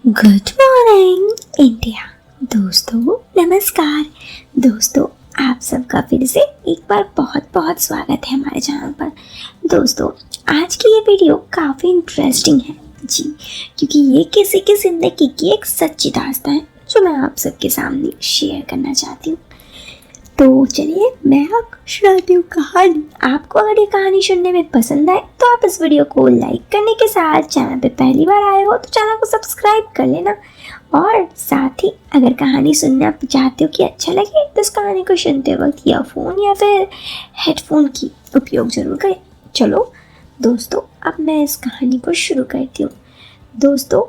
Good morning India. दोस्तों नमस्कार। दोस्तों आप सबका फिर से एक बार बहुत बहुत स्वागत है हमारे चैनल पर। दोस्तों आज की ये वीडियो काफ़ी इंटरेस्टिंग है जी, क्योंकि ये किसी की ज़िंदगी की एक सच्ची दास्तान है जो मैं आप सबके सामने शेयर करना चाहती हूँ। तो चलिए मैं आपको सुनाती हूँ कहानी। आपको अगर ये कहानी सुनने में पसंद आए तो आप इस वीडियो को लाइक करने के साथ चैनल पे पहली बार आए हो तो चैनल को सब्सक्राइब कर लेना, और साथ ही अगर कहानी सुनना चाहते हो कि अच्छा लगे तो इस कहानी को सुनते वक्त ईयरफोन या फिर हेडफोन की उपयोग ज़रूर करें। चलो दोस्तों अब मैं इस कहानी को शुरू करती हूँ। दोस्तों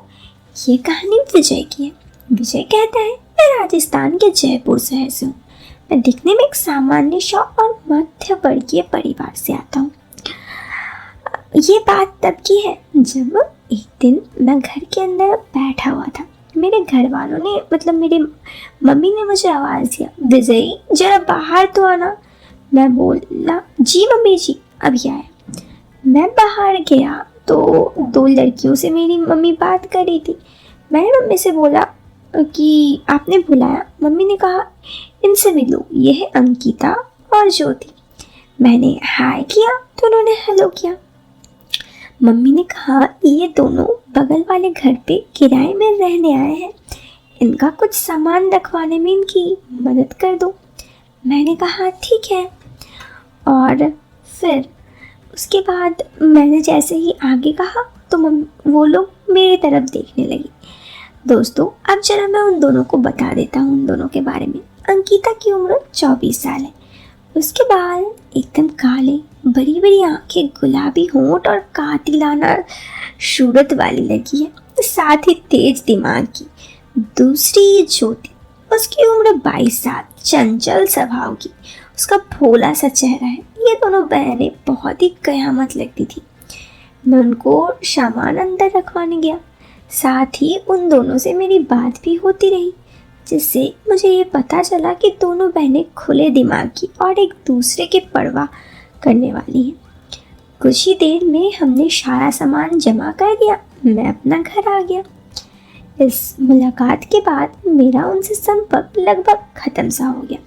ये कहानी विजय की है। विजय कहता है मैं राजस्थान के जयपुर शहर से हूँ। मैं दिखने में एक सामान्य सा और मध्य वर्गीय परिवार से आता हूँ। ये बात तब की है जब एक दिन मैं घर के अंदर बैठा हुआ था। मेरे घर वालों ने मेरे मम्मी ने मुझे आवाज़ दिया, विजय जरा बाहर तो आना। मैं बोला जी मम्मी जी अभी आया। मैं बाहर गया तो दो लड़कियों से मेरी मम्मी बात कर रही थी। मैंने मम्मी से बोला कि आपने बुलाया। मम्मी ने कहा इनसे मिलो, ये है अंकिता और ज्योति। मैंने हाय किया तो उन्होंने हेलो किया। मम्मी ने कहा ये दोनों बगल वाले घर पे किराए में रहने आए हैं, इनका कुछ सामान रखवाने में इनकी मदद कर दो। मैंने कहा ठीक है। और फिर उसके बाद मैंने जैसे ही आगे कहा तो वो लोग मेरी तरफ देखने लगी। दोस्तों अब जरा मैं उन दोनों को बता देता हूँ उन दोनों के बारे में। अंकिता की उम्र 24 साल है। उसके बाल एकदम काले, बड़ी बड़ी आंखें, गुलाबी होंठ और कातिलाना सूरत वाली लगी है, साथ ही तेज दिमाग की। दूसरी ज्योति, उसकी उम्र 22 साल, चंचल स्वभाव की, उसका भोला सा चेहरा है। ये दोनों बहनें बहुत ही कयामत लगती थी। मैं उनको सामान अंदर रखवाने गया, साथ ही उन दोनों से मेरी बात भी होती रही, जिससे मुझे ये पता चला कि दोनों बहनें खुले दिमाग की और एक दूसरे की परवाह करने वाली हैं। कुछ ही देर में हमने सारा सामान जमा कर दिया। मैं अपना घर आ गया। इस मुलाकात के बाद मेरा उनसे संपर्क लगभग खत्म सा हो गया।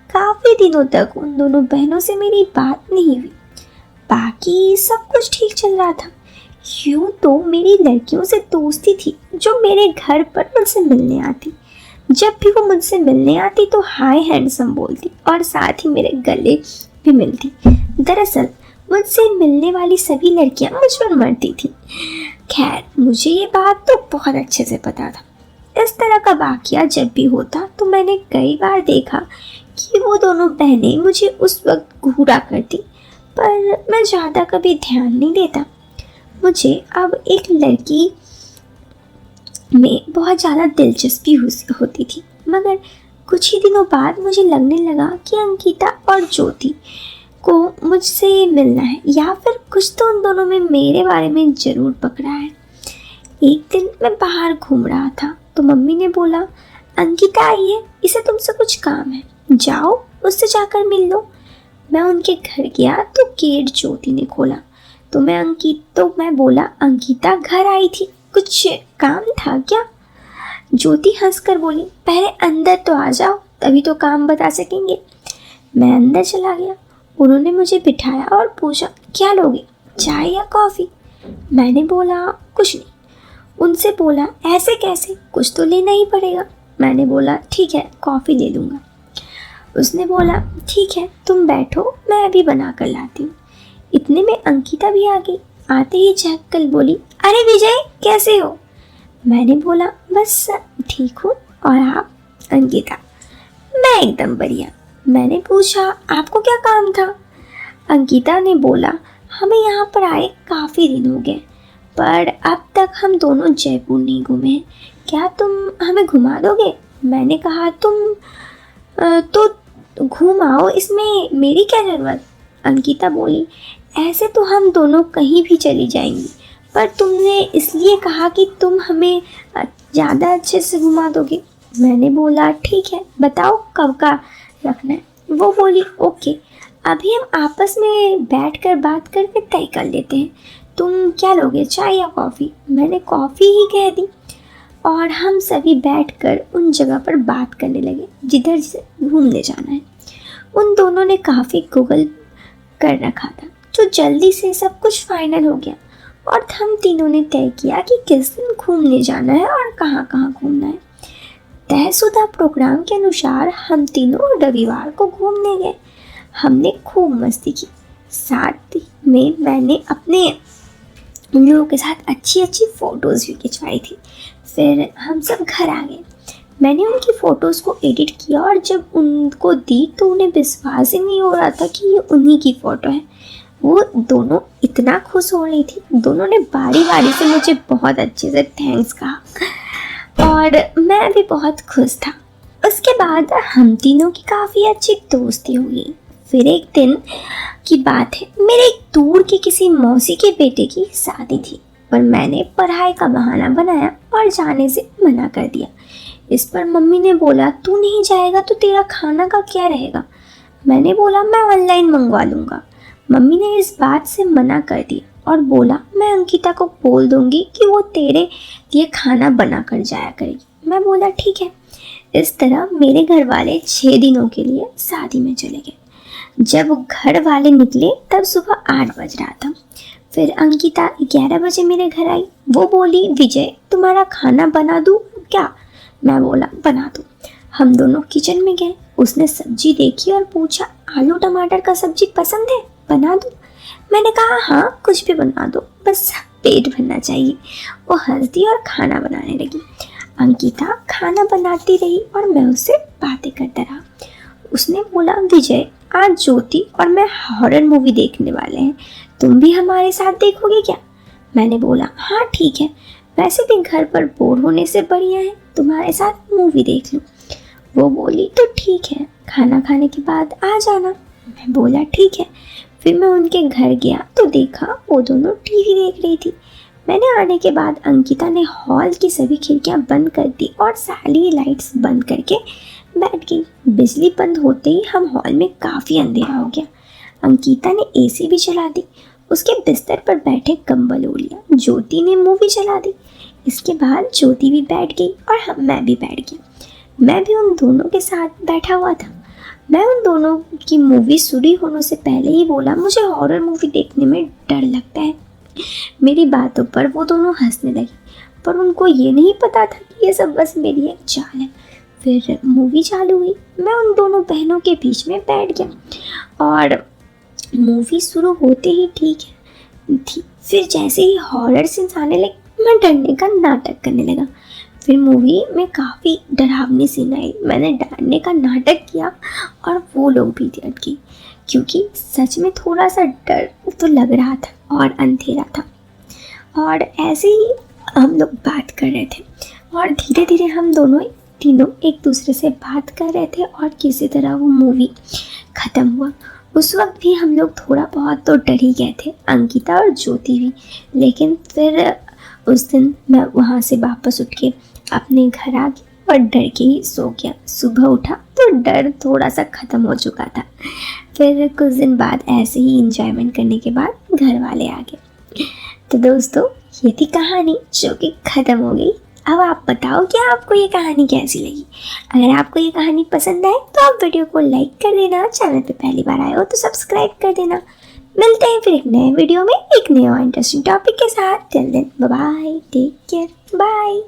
काफ़ी दिनों तक उन दोनों बहनों से मेरी बात नहीं हुई। बाकी सब कुछ ठीक चल रहा था। यूँ तो मेरी लड़कियों से दोस्ती थी जो मेरे घर पर मुझसे मिलने आती। जब भी वो मुझसे मिलने आती तो हाय हैंडसम बोलती और साथ ही मेरे गले भी मिलती। दरअसल मुझसे मिलने वाली सभी लड़कियां मुझ पर मरती थी। खैर मुझे ये बात तो बहुत अच्छे से पता था। इस तरह का वाकया जब भी होता तो मैंने कई बार देखा कि वो दोनों बहनें मुझे उस वक्त घूरा करती, पर मैं ज़्यादा कभी ध्यान नहीं देता। मुझे अब एक लड़की में बहुत ज़्यादा दिलचस्पी होती थी, मगर कुछ ही दिनों बाद मुझे लगने लगा कि अंकिता और ज्योति को मुझसे मिलना है, या फिर कुछ तो उन दोनों में मेरे बारे में ज़रूर पकड़ा है। एक दिन मैं बाहर घूम रहा था तो मम्मी ने बोला अंकिता आई है, इसे तुमसे कुछ काम है, जाओ उससे जाकर मिल लो। मैं उनके घर गया तो गेट ज्योति ने खोला तो मैं बोला अंकिता घर आई थी, कुछ काम था क्या? ज्योति हंसकर बोली पहले अंदर तो आ जाओ, तभी तो काम बता सकेंगे। मैं अंदर चला गया। उन्होंने मुझे बिठाया और पूछा क्या लोगे, चाय या कॉफ़ी? मैंने बोला कुछ नहीं। उनसे बोला ऐसे कैसे, कुछ तो लेना ही पड़ेगा। मैंने बोला ठीक है कॉफ़ी ले लूँगा। उसने बोला ठीक है तुम बैठो, मैं अभी बना कर लाती हूँ। इतने में अंकिता भी आ गई। आते ही झक्कल बोली अरे विजय कैसे हो? मैंने बोला बस ठीक हूँ, और आप? अंकिता मैं एकदम बढ़िया। मैंने पूछा आपको क्या काम था? अंकिता ने बोला हमें यहाँ पर आए काफ़ी दिन हो गए, पर अब तक हम दोनों जयपुर नहीं घूमे हैं, क्या तुम हमें घुमा दोगे? मैंने कहा तुम तो घूम आओ, इसमें मेरी क्या ज़रूरत? अंकिता बोली ऐसे तो हम दोनों कहीं भी चली जाएंगी, पर तुमने इसलिए कहा कि तुम हमें ज़्यादा अच्छे से घुमा दोगे। मैंने बोला ठीक है बताओ कब का रखना है। वो बोली ओके, अभी हम आपस में बैठकर बात करके तय कर लेते हैं। तुम क्या लोगे, चाय या कॉफ़ी? मैंने कॉफ़ी ही कह दी। और हम सभी बैठकर उन जगह पर बात करने लगे जिधर से घूमने जाना है। उन दोनों ने काफ़ी गूगल कर रखा था, जो जल्दी से सब कुछ फाइनल हो गया और हम तीनों ने तय किया कि किस दिन घूमने जाना है और कहाँ कहाँ घूमना है। तयशुदा प्रोग्राम के अनुसार हम तीनों रविवार को घूमने गए। हमने खूब मस्ती की, साथ में मैंने अपने उन लोगों के साथ अच्छी अच्छी फ़ोटोज़ भी खिंचवाई थी। फिर हम सब घर आ गए। मैंने उनकी फ़ोटोज़ को एडिट किया और जब उनको दी तो उन्हें विश्वास ही नहीं हो रहा था कि ये उन्हीं की फ़ोटो है। वो दोनों इतना खुश हो रही थी। दोनों ने बारी बारी से मुझे बहुत अच्छे से थैंक्स कहा और मैं भी बहुत खुश था। उसके बाद हम तीनों की काफ़ी अच्छी दोस्ती हुई। फिर एक दिन की बात है, मेरे एक दूर के किसी मौसी के बेटे की शादी थी, पर मैंने पढ़ाई का बहाना बनाया और जाने से मना कर दिया। इस पर मम्मी ने बोला, तू नहीं जाएगा तो तेरा खाना का क्या रहेगा। मैंने बोला, मैं ऑनलाइन मंगवा लूँगा। मम्मी ने इस बात से मना कर दिया और बोला, मैं अंकिता को बोल दूँगी कि वो तेरे लिए खाना बना कर जाया करेगी। मैं बोला, ठीक है। इस तरह मेरे घर वाले 6 दिनों के लिए शादी में चले गए। जब घर वाले निकले तब सुबह 8 बज रहा था। फिर अंकिता 11 बजे मेरे घर आई। वो बोली, विजय तुम्हारा खाना बना दूँ क्या। मैं बोला, बना दो। हम दोनों किचन में गए। उसने सब्जी देखी और पूछा, आलू टमाटर का सब्जी पसंद है, बना दूँ। मैंने कहा, हाँ कुछ भी बना दो, बस पेट भरना चाहिए। वो हंस दी और खाना बनाने लगी। अंकिता खाना बनाती रही और मैं उससे बातें करता रहा। उसने बोला, विजय आज ज्योति और मैं हॉरर मूवी देखने वाले हैं, तुम भी हमारे साथ देखोगे क्या। मैंने बोला, हाँ ठीक है, वैसे भी घर पर बोर होने से बढ़िया है तुम्हारे साथ मूवी देख लूँ। वो बोली, तो ठीक है, खाना खाने के बाद आ जाना। मैं बोला, ठीक है। फिर मैं उनके घर गया तो देखा वो दोनों टीवी देख रही थी। मैंने आने के बाद अंकिता ने हॉल की सभी खिड़कियां बंद कर दी और सारी लाइट्स बंद करके बैठ गई। बिजली बंद होते ही हम हॉल में काफ़ी अंधेरा हो गया। अंकिता ने एसी भी चला दी। उसके बिस्तर पर बैठे कंबल ओढ़ लिया। ज्योति ने मूवी चला दी। इसके बाद ज्योति भी बैठ गई और मैं भी बैठ गया। मैं भी उन दोनों के साथ बैठा हुआ था। मैं उन दोनों की मूवी शुरू होने से पहले ही बोला, मुझे हॉरर मूवी देखने में डर लगता है। मेरी बातों पर वो दोनों हंसने लगी, पर उनको ये नहीं पता था कि ये सब बस मेरी एक चाल है। फिर मूवी चालू हुई। मैं उन दोनों बहनों के बीच में बैठ गया और मूवी शुरू होते ही ठीक थी। फिर जैसे ही हॉरर सीन्स आने लगे मैं डरने का नाटक करने लगा। फिर मूवी में काफ़ी डरावनी सीन आई। मैंने डरने का नाटक किया और वो लोग भी डर गए, क्योंकि सच में थोड़ा सा डर तो लग रहा था और अंधेरा था। और ऐसे ही हम लोग बात कर रहे थे और धीरे धीरे हम तीनों एक दूसरे से बात कर रहे थे और किसी तरह वो मूवी ख़त्म हुआ। उस वक्त भी हम लोग थोड़ा बहुत तो डर ही गए थे, अंकिता और ज्योति भी। लेकिन फिर उस दिन मैं वहाँ से वापस उठ के अपने घर आ गई और डर के ही सो गया। सुबह उठा तो डर थोड़ा सा ख़त्म हो चुका था। फिर कुछ दिन बाद ऐसे ही इंजॉयमेंट करने के बाद घर वाले आ गए। तो दोस्तों, ये थी कहानी जो कि ख़त्म हो गई। अब आप बताओ कि आपको ये कहानी कैसी लगी। अगर आपको ये कहानी पसंद आए तो आप वीडियो को लाइक कर देना। चैनल पे पहली बार आए हो तो सब्सक्राइब कर देना। मिलते हैं फिर एक नए वीडियो में एक नए और इंटरेस्टिंग टॉपिक के साथ। Till then bye bye, take care, bye.